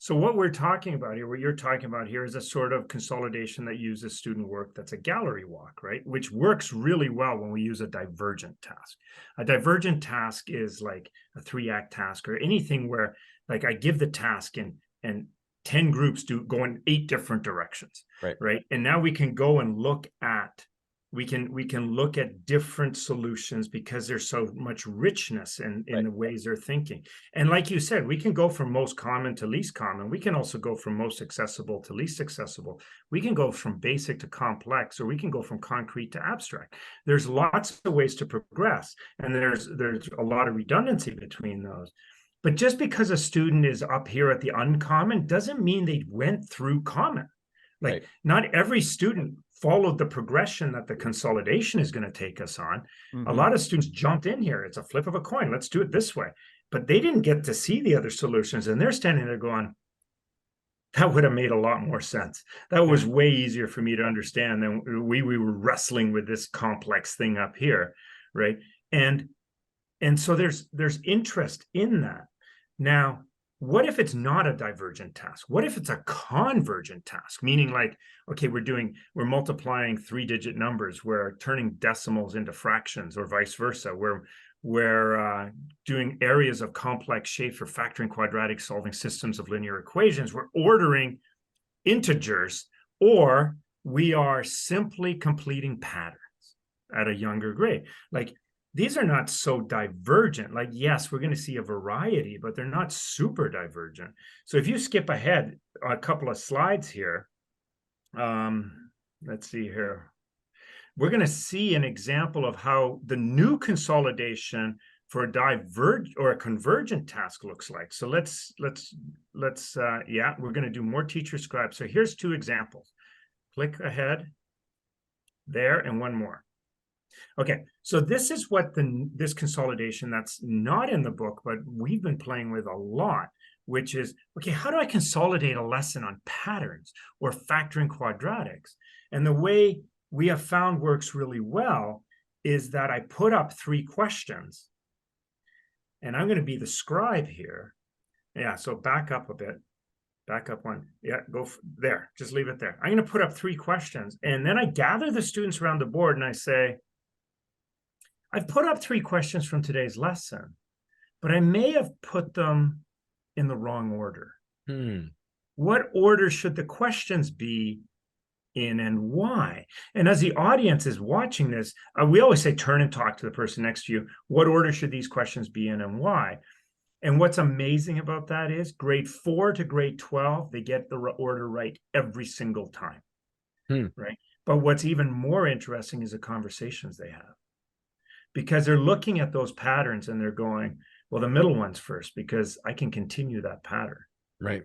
So what we're talking about here, what you're talking about here, is a sort of consolidation that uses student work that's a gallery walk, right? Which works really well when we use a divergent task. A divergent task is like a 3-act task or anything where, like, I give the task and 10 groups go in 8 different directions, right? And now we can go and look at we can look at different solutions because there's so much richness in the ways they're thinking. And like you said, we can go from most common to least common. We can also go from most accessible to least accessible. We can go from basic to complex, or we can go from concrete to abstract. There's lots of ways to progress, and there's a lot of redundancy between those. But just because a student is up here at the uncommon doesn't mean they went through common. Like, not every student followed the progression that the consolidation is going to take us on. A lot of students jumped in here. It's a flip of a coin. Let's do it this way. But they didn't get to see the other solutions. And they're standing there going, that would have made a lot more sense. That was way easier for me to understand than we were wrestling with this complex thing up here, right? And so there's interest in that. Now, what if it's not a divergent task? What if it's a convergent task? Meaning, like, okay, we're multiplying 3-digit numbers, we're turning decimals into fractions, or vice versa. We're doing areas of complex shapes for factoring, quadratic, solving systems of linear equations. We're ordering integers, or we are simply completing patterns at a younger grade. Like, these are not so divergent. Like, yes, we're going to see a variety, but they're not super divergent. So if you skip ahead a couple of slides here, let's see here. We're going to see an example of how the new consolidation for a convergent task looks like. So let's yeah, we're going to do more teacher scribe. So here's 2 examples. Click ahead there, and one more. Okay, so this is what this consolidation that's not in the book, but we've been playing with a lot, which is, okay, how do I consolidate a lesson on patterns or factoring quadratics? And the way we have found works really well is that I put up 3 questions, and I'm going to be the scribe here. Yeah, so back up a bit. Back up one. Yeah, go there. Just leave it there. I'm going to put up 3 questions, and then I gather the students around the board, and I say, I've put up 3 questions from today's lesson, but I may have put them in the wrong order. What order should the questions be in, and why? And as the audience is watching this, we always say, turn and talk to the person next to you. What order should these questions be in, and why? And what's amazing about that is grade 4 to grade 12, they get the order right every single time, right? But what's even more interesting is the conversations they have, because they're looking at those patterns and they're going, well, the middle one's first because I can continue that pattern. Right.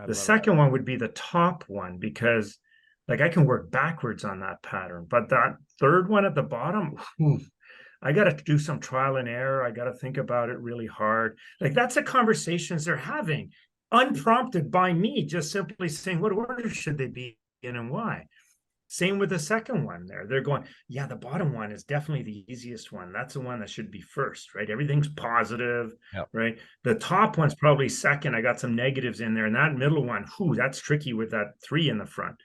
The second one would be the top one, because, like, I can work backwards on that pattern. But that third one at the bottom, I got to do some trial and error. I got to think about it really hard. Like, that's the conversations they're having, unprompted by me, just simply saying, what order should they be in and why? Same with the second one there. They're going, yeah, the bottom one is definitely the easiest one. That's the one that should be first, right? Everything's positive, right? The top one's probably second. I got some negatives in there. And that middle one, that's tricky with that 3 in the front,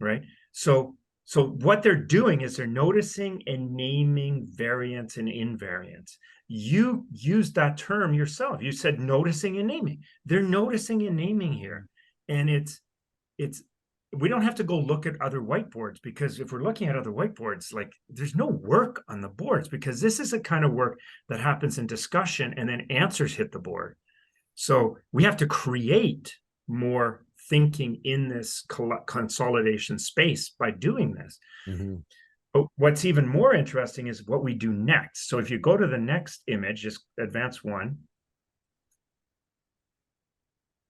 right? So what they're doing is they're noticing and naming variance and invariance. You used that term yourself. You said noticing and naming. They're noticing and naming here. And it's we don't have to go look at other whiteboards, because if we're looking at other whiteboards, like, there's no work on the boards, because this is the kind of work that happens in discussion and then answers hit the board. So we have to create more thinking in this consolidation space by doing this. But what's even more interesting is what we do next. So if you go to the next image, just advance one.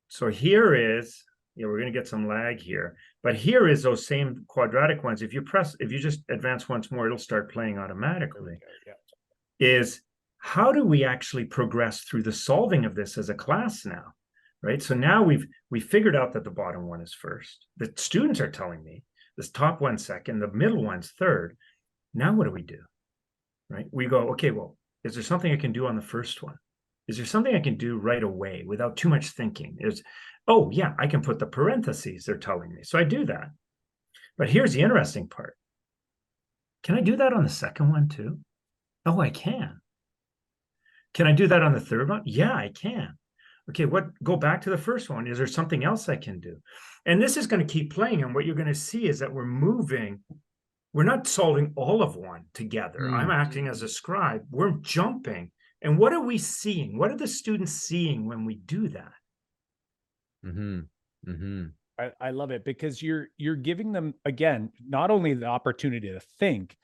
So here is, we're going to get some lag here, but here is those same quadratic ones. If you just advance once more, it'll start playing automatically. Is how do we actually progress through the solving of this as a class now, right? So now we figured out that the bottom one is first. The students are telling me this top one's second, the middle one's third. Now what do we do, right? We go, okay, well, is there something I can do on the first one? Is there something I can do right away without too much thinking? Oh yeah, I can put the parentheses they're telling me. So I do that. But here's the interesting part. Can I do that on the second one too? Oh, I can. Can I do that on the third one? Yeah, I can. Okay, go back to the first one. Is there something else I can do? And this is going to keep playing. And what you're going to see is that we're moving. We're not solving all of one together. I'm acting as a scribe. We're jumping. And what are we seeing? What are the students seeing when we do that? I love it, because you're giving them, again, not only the opportunity to think,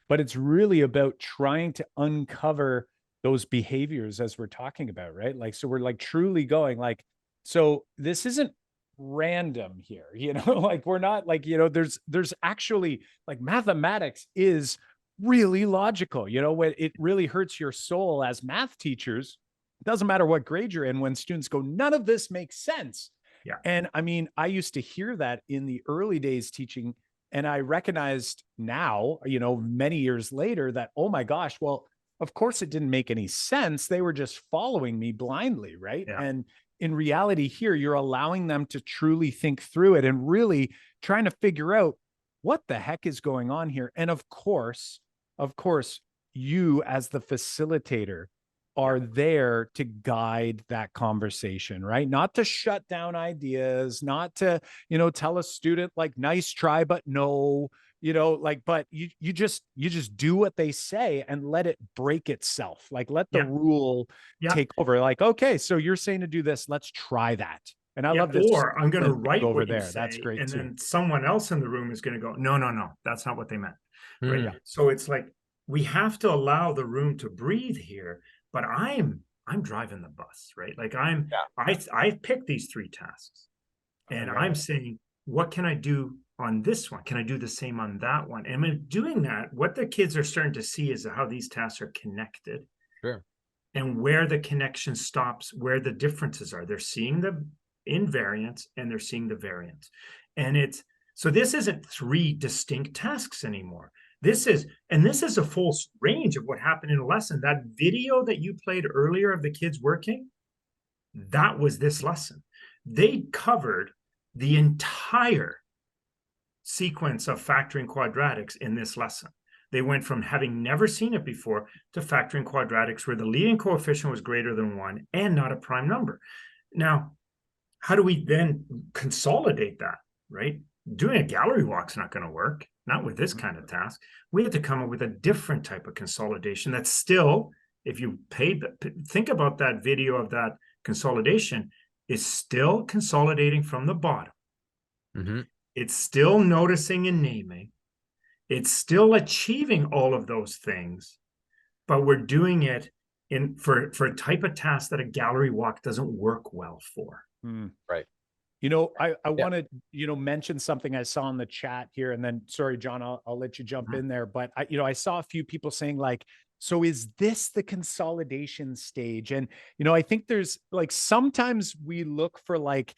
but it's really about trying to uncover those behaviors as we're talking about, right? Like, so we're like truly going like, so this isn't random here, you know, like we're not like, you know, there's actually like mathematics is really logical, you know, when it really hurts your soul as math teachers, it doesn't matter what grade you're in, when students go, none of this makes sense. Yeah. And I mean, I used to hear that in the early days teaching, and I recognized now, you know, many years later that, oh my gosh, well, of course it didn't make any sense. They were just following me blindly, right? Yeah. And in reality here, you're allowing them to truly think through it and really trying to figure out what the heck is going on here. And of course, you as the facilitator are there to guide that conversation, right? Not to shut down ideas, not to, you know, tell a student like, nice try, but no, you know, like, but you just do what they say and let it break itself. Like, let the rule take over. Like, okay, so you're saying to do this, let's try that. And I love this. Or I'm going to write over what you there. say, That's great. And too. then someone else in the room is going to go, no, that's not what they meant. Right. Yeah. So it's like, we have to allow the room to breathe here, but I'm driving the bus, right? Like I picked these 3 tasks, and I'm saying, what can I do on this one? Can I do the same on that one? And in doing that, what the kids are starting to see is how these tasks are connected. Sure. And where the connection stops, where the differences are. They're seeing the invariance and they're seeing the variance. And so this isn't 3 distinct tasks anymore. This is a full range of what happened in a lesson. That video that you played earlier of the kids working, that was this lesson. They covered the entire sequence of factoring quadratics in this lesson. They went from having never seen it before to factoring quadratics where the leading coefficient was greater than 1 and not a prime number. Now, how do we then consolidate that, right? Doing a gallery walk's not going to work, not with this kind of task. We have to come up with a different type of consolidation that's still, if you think about that video of that consolidation, is still consolidating from the bottom. It's still noticing and naming. It's still achieving all of those things, but we're doing it for a type of task that a gallery walk doesn't work well for. Right. You know, I want to, you know, mention something I saw in the chat here, and then, sorry, John, I'll let you jump in there. But I saw a few people saying like, so is this the consolidation stage? And, you know, I think there's like, sometimes we look for like,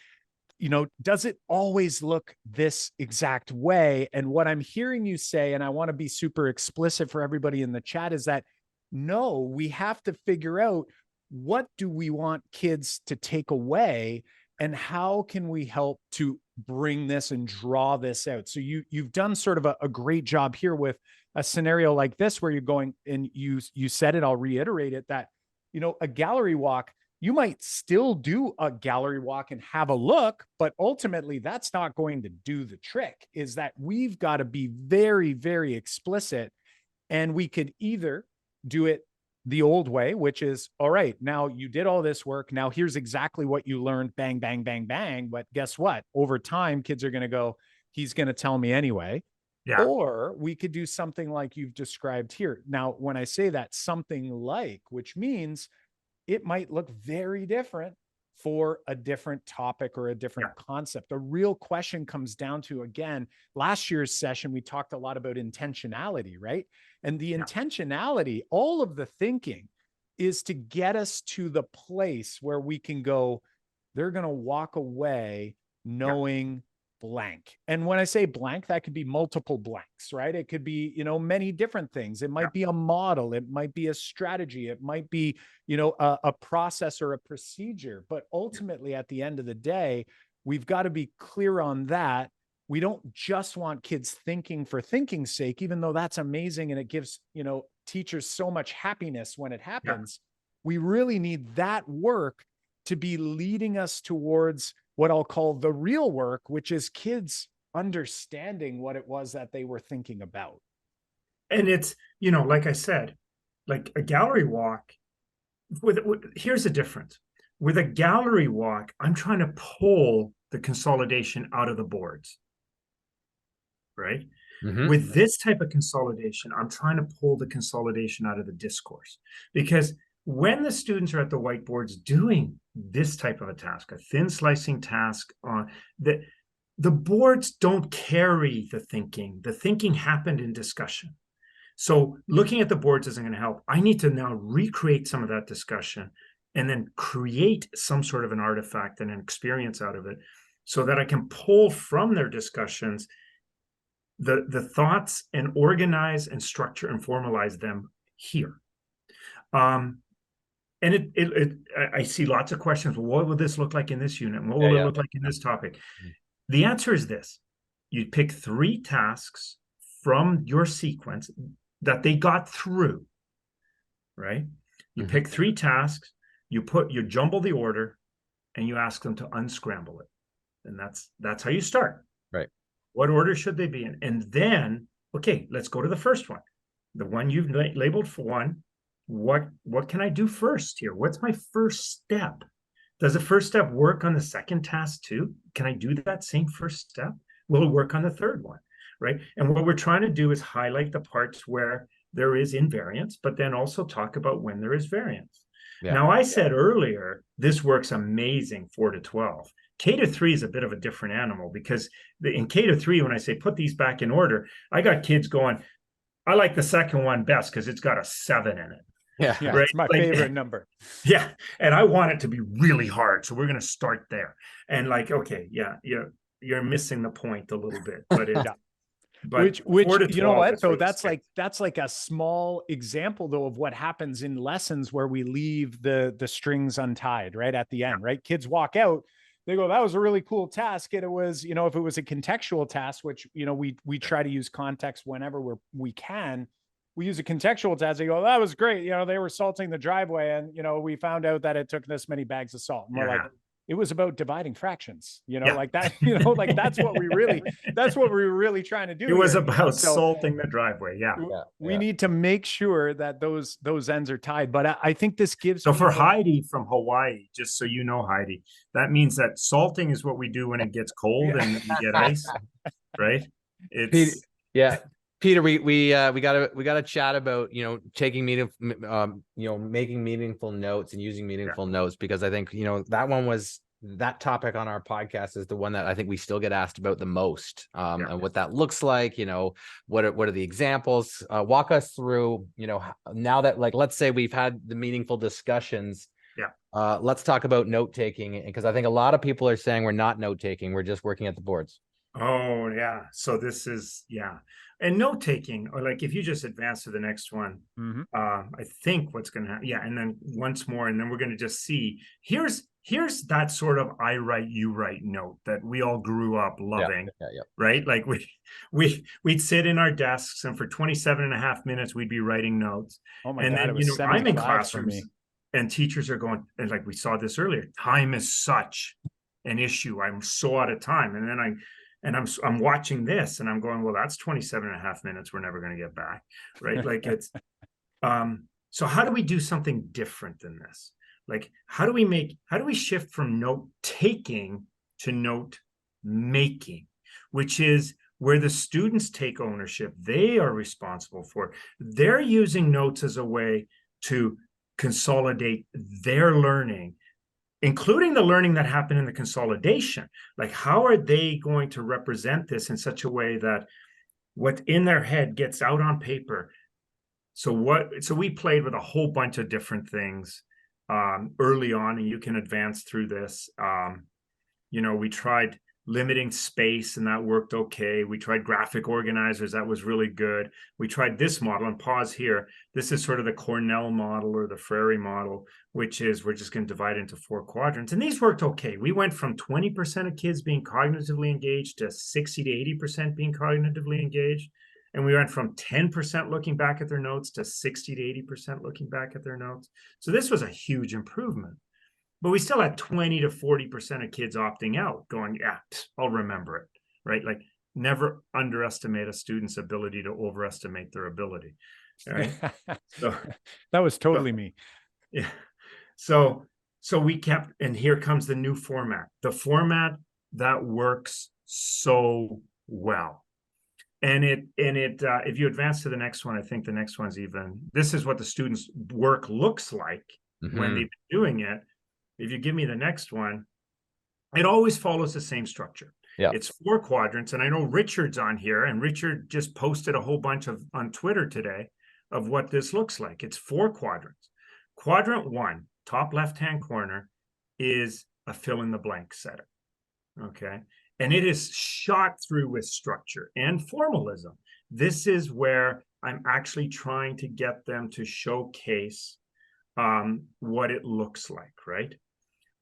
you know, does it always look this exact way? And what I'm hearing you say, and I want to be super explicit for everybody in the chat, is that no, we have to figure out, what do we want kids to take away, and how can we help to bring this and draw this out? So you've done sort of a great job here with a scenario like this, where you're going, and you said it, I'll reiterate it, that, you know, a gallery walk, you might still do a gallery walk and have a look, but ultimately that's not going to do the trick. Is that we've got to be very, very explicit, and we could either do it the old way, which is, all right, now you did all this work. Now here's exactly what you learned, bang, bang, bang, bang. But guess what? Over time, kids are going to go, he's going to tell me anyway. Yeah. Or we could do something like you've described here. Now, when I say that, something like, which means it might look very different for a different topic or a different concept. The real question comes down to, again, last year's session, we talked a lot about intentionality, right? And the intentionality, all of the thinking, is to get us to the place where we can go, they're going to walk away knowing blank. And when I say blank, that could be multiple blanks, right? It could be, many different things. It might be a model. It might be a strategy. It might be, a process or a procedure. But ultimately, at the end of the day, we've got to be clear on that. We don't just want kids thinking for thinking's sake, even though that's amazing and it gives, teachers so much happiness when it happens. We really need that work to be leading us towards what I'll call the real work, which is kids understanding what it was that they were thinking about. And it's, like I said, like a gallery walk, here's the difference. With a gallery walk, I'm trying to pull the consolidation out of the boards, right? With this type of consolidation, I'm trying to pull the consolidation out of the discourse. Because when the students are at the whiteboards doing this type of a task, a thin slicing task, the boards don't carry the thinking. The thinking happened in discussion. So looking at the boards isn't going to help. I need to now recreate some of that discussion and then create some sort of an artifact and an experience out of it so that I can pull from their discussions the thoughts and organize and structure and formalize them here. And I see lots of questions. Well, what will this look like in this unit? What will it look like in this topic? The answer is this. You pick 3 tasks from your sequence that they got through, right? You pick 3 tasks, you jumble the order, and you ask them to unscramble it. And that's how you start. Right. What order should they be in? And then, okay, let's go to the first one. The one you've labeled for 1. What can I do first here? What's my first step? Does the first step work on the second task too? Can I do that same first step? Will it work on the third one, right? And what we're trying to do is highlight the parts where there is invariance, but then also talk about when there is variance. Now, I said earlier, this works amazing 4 to 12. K to 3 is a bit of a different animal because in K to 3, when I say put these back in order, I got kids going, I like the second one best because it's got a 7 in it. Yeah, right? It's my favorite number. Yeah, and I want it to be really hard, so we're going to start there. And okay, you're missing the point a little bit, but which you know what? So that's like a small example though of what happens in lessons where we leave the strings untied right at the end, right? Kids walk out, they go, that was a really cool task. And it was, if it was a contextual task, which, we try to use context whenever we can. We use a contextual task. They go, that was great. They were salting the driveway and, we found out that it took this many bags of salt. And we're like, it was about dividing fractions, like that, like that's what we were really trying to do. It was about salting the driveway. We need to make sure that those ends are tied. But I think this gives. So for Heidi from Hawaii, just so you know, Heidi, that means that salting is what we do when it gets cold and we get ice, right? It's Peter, we gotta chat about taking making meaningful notes and using meaningful notes, because I think that topic on our podcast is the one that I think we still get asked about the most, and what that looks like. What are the examples? Walk us through. Now that let's say we've had the meaningful discussions. Let's talk about note taking, because I think a lot of people are saying we're not note taking. We're just working at the boards. Oh yeah. So this is and note taking, or if you just advance to the next one, I think what's going to happen. And then once more, and then we're going to just see, here's that sort of I write, you write note that we all grew up loving, right? Like we'd sit in our desks and for 27 and a half minutes, we'd be writing notes. Oh my God, it was I'm in classrooms and teachers are going, and we saw this earlier, time is such an issue. I'm so out of time. And then I'm watching this and I'm going, well, that's 27 and a half minutes we're never going to get back, right? It's so how do we do something different than this? How do we shift from note taking to note making, which is where the students take ownership? They are responsible for it. They're using notes as a way to consolidate their learning, including the learning that happened in the consolidation. How are they going to represent this in such a way that what's in their head gets out on paper? So we played with a whole bunch of different things early on, and you can advance through this. We tried limiting space, and that worked okay. We tried graphic organizers. That was really good. We tried this model, and pause here. This is sort of the Cornell model or the Frary model, which is we're just going to divide into 4 quadrants. And these worked okay. We went from 20% of kids being cognitively engaged to 60 to 80% being cognitively engaged. And we went from 10% looking back at their notes to 60 to 80% looking back at their notes. So this was a huge improvement. But we still had 20 to 40% of kids opting out, going, yeah, I'll remember it, right? Like, never underestimate a student's ability to overestimate their ability, right? So that was totally me. Yeah. So we kept, and here comes the new format, the format that works so well. And if you advance to the next one, I think the next one's even, this is what the students' work looks like when they've been doing it. If you give me the next one, it always follows the same structure. Yeah. It's 4 quadrants. And I know Richard's on here, and Richard just posted a whole bunch on Twitter today of what this looks like. It's 4 quadrants. Quadrant 1, top left-hand corner, is a fill in the blank setter. Okay. And it is shot through with structure and formalism. This is where I'm actually trying to get them to showcase what it looks like, right?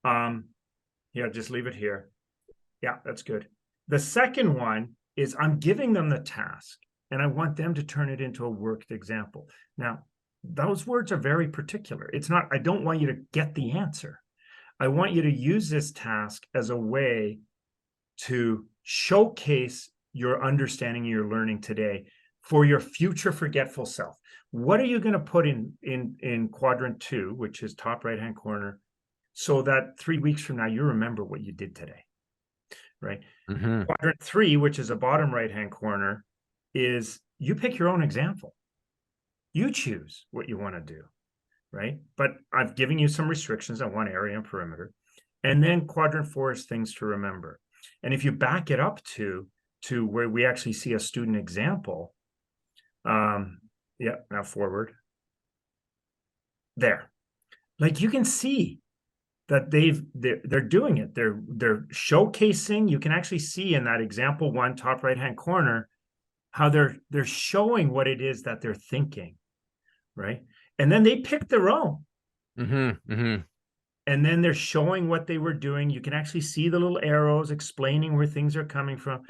Yeah, just leave it here. Yeah, that's good. The second one is I'm giving them the task, and I want them to turn it into a worked example. Now, those words are very particular. It's not, I don't want you to get the answer. I want you to use this task as a way to showcase your understanding, your learning today for your future forgetful self. What are you going to put in quadrant 2, which is top right-hand corner, so that 3 weeks from now, you remember what you did today, right? Quadrant 3, which is a bottom right-hand corner, is you pick your own example. You choose what you want to do, right? But I've given you some restrictions on one area and perimeter. And then quadrant 4 is things to remember. And if you back it up to where we actually see a student example, yeah, now forward. There. Like, you can see that they're doing it. They're showcasing. You can actually see in that example 1, top right-hand corner, how they're showing what it is that they're thinking, right? And then they pick their own. And then they're showing what they were doing. You can actually see the little arrows explaining where things are coming from.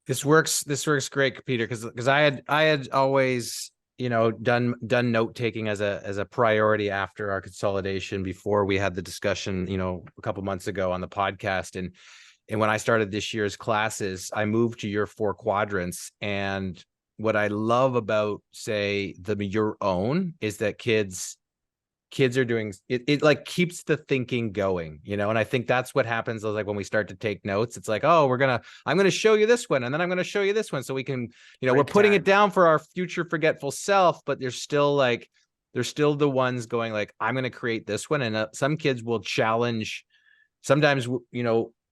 This works great, Peter, because I had always, done note taking as a priority after our consolidation before we had the discussion, a couple months ago on the podcast. And when I started this year's classes, I moved to your 4 quadrants. And what I love about, say, your own is that kids are doing it like keeps the thinking going, and I think that's what happens. Like, when we start to take notes, it's like, oh, I'm going to show you this one, and then I'm going to show you this one, so we can, we're putting it down for our future forgetful self, but they're still the ones going like, I'm going to create this one. And some kids will challenge. Sometimes,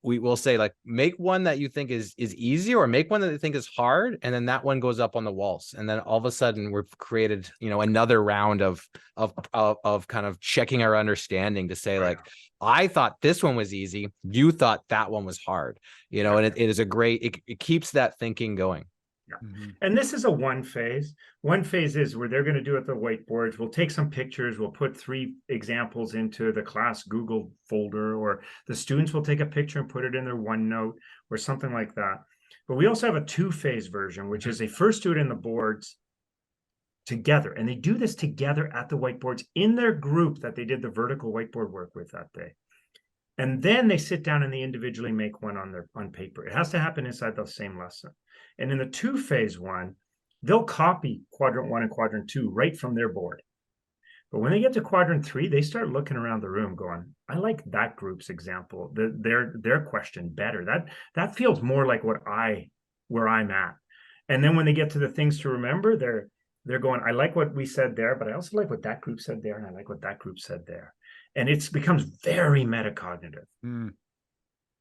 we will say, like, make one that you think is easy, or make one that you think is hard, and then that one goes up on the walls. And then all of a sudden we've created, another round of kind of checking our understanding to say, like, I thought this one was easy, you thought that one was hard, and it is a great, it keeps that thinking going. Yeah. And this is a one phase. One phase is where they're going to do it the whiteboards. We'll take some pictures. We'll put 3 examples into the class Google folder, or the students will take a picture and put it in their OneNote or something like that. But we also have a 2-phase version, which is they first do it in the boards together. And they do this together at the whiteboards in their group that they did the vertical whiteboard work with that day. And then they sit down and they individually make one on paper. It has to happen inside the same lesson. And in the 2-phase one, they'll copy quadrant 1 and quadrant 2 right from their board. But when they get to quadrant 3, they start looking around the room going, I like that group's example, their question better. That feels more like where I'm at. And then when they get to the things to remember, they're going, I like what we said there, but I also like what that group said there, and I like what that group said there. And it becomes very metacognitive.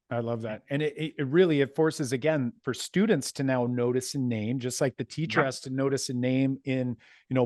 I love that. And it really, it forces, again, for students to now notice a name, just like the teacher has to notice a name in,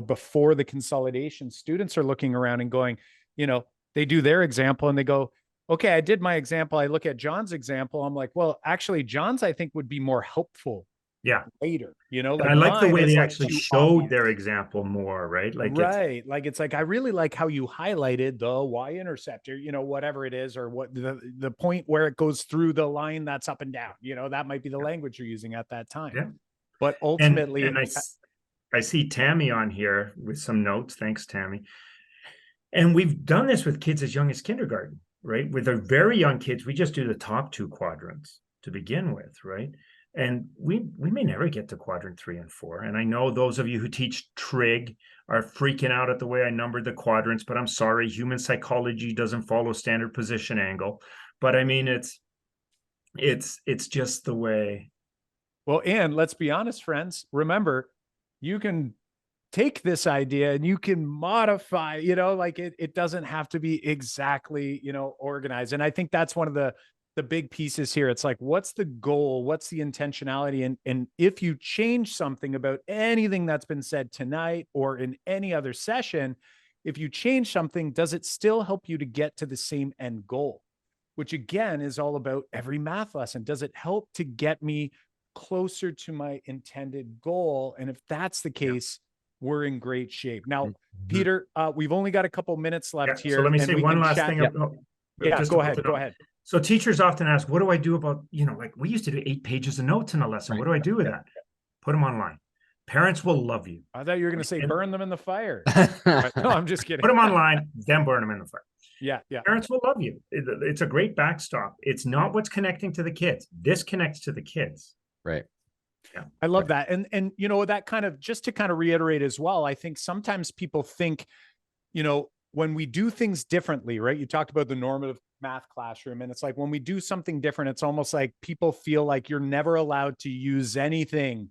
before the consolidation. Students are looking around and going, they do their example and they go, okay, I did my example. I look at John's example. I'm like, well, actually, John's, I think, would be more helpful Yeah. later, you know, And like I like the mine way is they like actually too showed obvious. their example more, right? Like Right. Like, it's like, I really like how you highlighted the y-intercept, or, you know, whatever it is, or what the point where it goes through the line that's up and down, you know, that might be the language you're using at that time. Yeah. But And ultimately, I see Tammy on here with some notes. Thanks, Tammy. And we've done this with kids as young as kindergarten, right? With our very young kids, we just do the top 2 quadrants to begin with, right? And we may never get to quadrant 3 and 4. And I know those of you who teach trig are freaking out at the way I numbered the quadrants, but I'm sorry, human psychology doesn't follow standard position angle. But I mean, it's just the way. well, and let's be honest, friends, remember, you can take this idea and you can modify, you know, like it doesn't have to be exactly, you know, organized. And I think that's one of the big pieces here. It's like, what's the goal? What's the intentionality? And if you change something about anything that's been said tonight or in any other session, if you change something, does it still help you to get to the same end goal? Which again is all about every math lesson. Does it help to get me closer to my intended goal? And if that's the case, we're in great shape. Now, Peter, we've only got a couple minutes left here. So let me and say we one can last chat. thing. Yeah, go ahead. Go ahead. So teachers often ask, what do I do about, you know, like we used to do 8 pages of notes in a lesson. What do I do with that? Put them online. Parents will love you. I thought you were going to say burn them in the fire. No, I'm just kidding. Put them online, then burn them in the fire. Yeah. Parents will love you. It's a great backstop. It's not what's connecting to the kids. This connects to the kids. Right. Yeah. I love that. And, you know, that kind of, just to kind of reiterate as well, I think sometimes people think, you know, when we do things differently, right? You talked about the normative math classroom, and it's like, when we do something different, it's almost like people feel like you're never allowed to use anything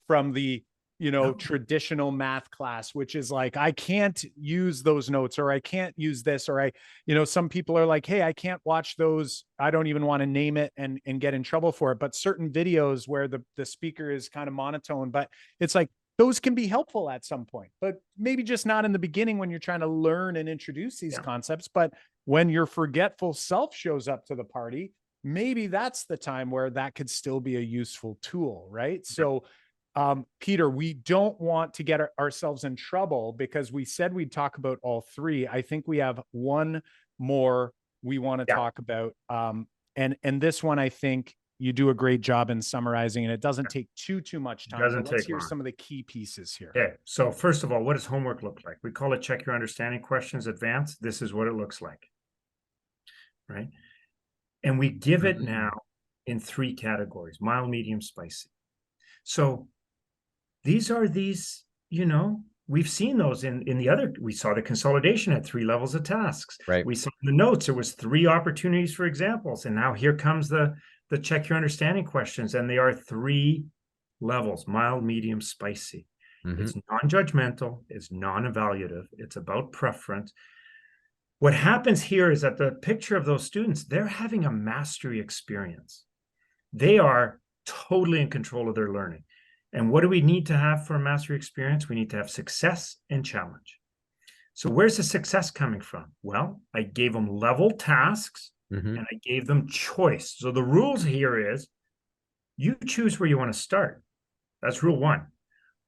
from the, you know, traditional math class, which is like, I can't use those notes, or I can't use this, or you know, some people are like, hey, I can't watch those. I don't even want to name it and get in trouble for it. But certain videos where the speaker is kind of monotone, but it's like, those can be helpful at some point, but maybe just not in the beginning when you're trying to learn and introduce these concepts. But when your forgetful self shows up to the party, maybe that's the time where that could still be a useful tool, right? So, Peter, we don't want to get ourselves in trouble because we said we'd talk about all 3. I think we have one more we want to talk about. And this one, I think you do a great job in summarizing, and it doesn't take too much time. Let's hear some of the key pieces here. Okay. So first of all, what does homework look like? We call it check your understanding questions advanced. This is what it looks like. Right. And we give it now in 3 categories: mild, medium, spicy. So these, you know, we've seen those in the other, we saw the consolidation at 3 levels of tasks. Right. We saw in the notes, there was 3 opportunities for examples. And now here comes the check your understanding questions. And they are 3 levels: mild, medium, spicy. It's non-judgmental. It's non-evaluative. It's about preference. What happens here is that the picture of those students, they're having a mastery experience. They are totally in control of their learning. And what do we need to have for a mastery experience? We need to have success and challenge. So where's the success coming from? Well, I gave them level tasks and I gave them choice. So the rules here is you choose where you want to start. That's rule 1.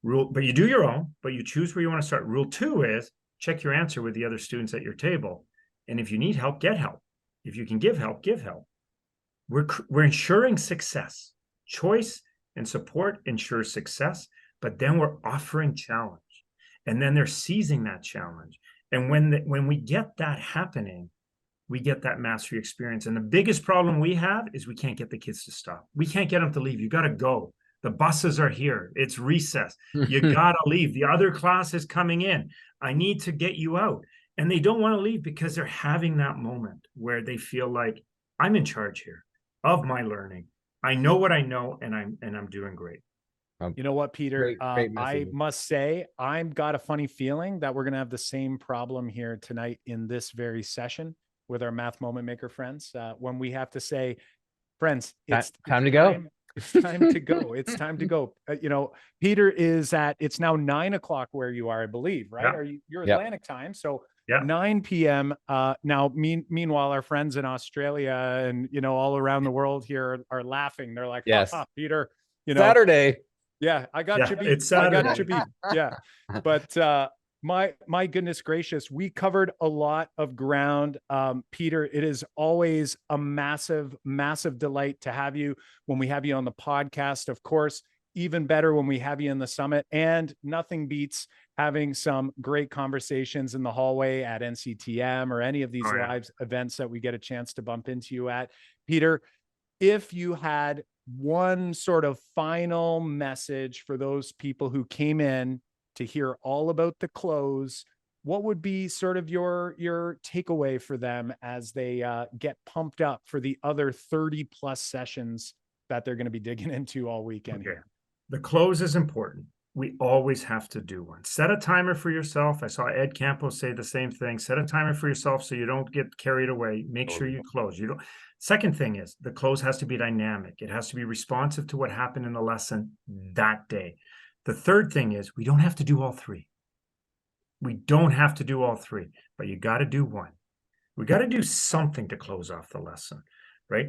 But you do your own, but you choose where you want to start. Rule 2 is check your answer with the other students at your table. And if you need help, get help. If you can give help, give help. We're ensuring success. Choice and support ensures success, but then we're offering challenge. And then they're seizing that challenge. And when we get that happening, we get that mastery experience. And the biggest problem we have is we can't get the kids to stop. We can't get them to leave. You got to go. The buses are here. It's recess. You got to leave. The other class is coming in. I need to get you out. And they don't want to leave because they're having that moment where they feel like I'm in charge here of my learning. I know what I know, and I'm doing great. You know what, Peter? Great I must say, I've got a funny feeling that we're going to have the same problem here tonight in this very session with our Math Moment Maker friends. When we have to say, friends, it's time to go. It's time to go. It's time to go. You know, Peter is it's now 9 o'clock where you are, I believe, right? Yeah. You're Atlantic time. So Yeah. 9 p.m. Now, meanwhile, our friends in Australia and, you know, all around the world here are laughing. They're like, Yes. Peter, you know, Saturday. yeah, I got you beat. It's I got Saturday. you beat. Yeah. But my goodness gracious, we covered a lot of ground. Peter, it is always a massive, massive delight to have you when we have you on the podcast. Of course, even better when we have you in the summit, and nothing beats having some great conversations in the hallway at NCTM or any of these live events that we get a chance to bump into you at. Peter, if you had one sort of final message for those people who came in to hear all about the close, what would be sort of your takeaway for them as they get pumped up for the other 30 plus sessions that they're going to be digging into all weekend here? The close is important. We always have to do one. Set a timer for yourself. I saw Ed Campos say the same thing. Set a timer for yourself so you don't get carried away. Make sure you close. You don't. Second thing is the close has to be dynamic. It has to be responsive to what happened in the lesson that day. The third thing is we don't have to do all three. We don't have to do all three, but you got to do one. We got to do something to close off the lesson, right?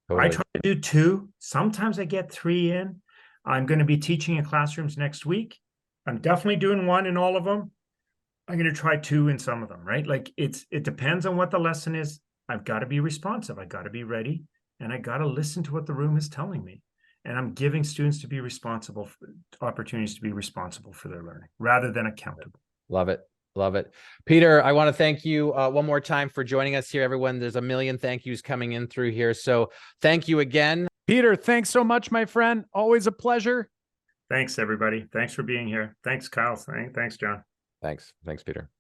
Totally. I try to do two. Sometimes I get three in. I'm going to be teaching in classrooms next week. I'm definitely doing one in all of them. I'm going to try two in some of them, right? Like it depends on what the lesson is. I've got to be responsive. I got to be ready, and I got to listen to what the room is telling me. And I'm giving students to be responsible for opportunities to be responsible for their learning rather than accountable. Love it. Love it. Peter, I want to thank you one more time for joining us here, everyone. There's a million thank yous coming in through here. So thank you again. Peter, thanks so much, my friend. Always a pleasure. Thanks, everybody. Thanks for being here. Thanks, Kyle. Thanks, John. Thanks, Peter.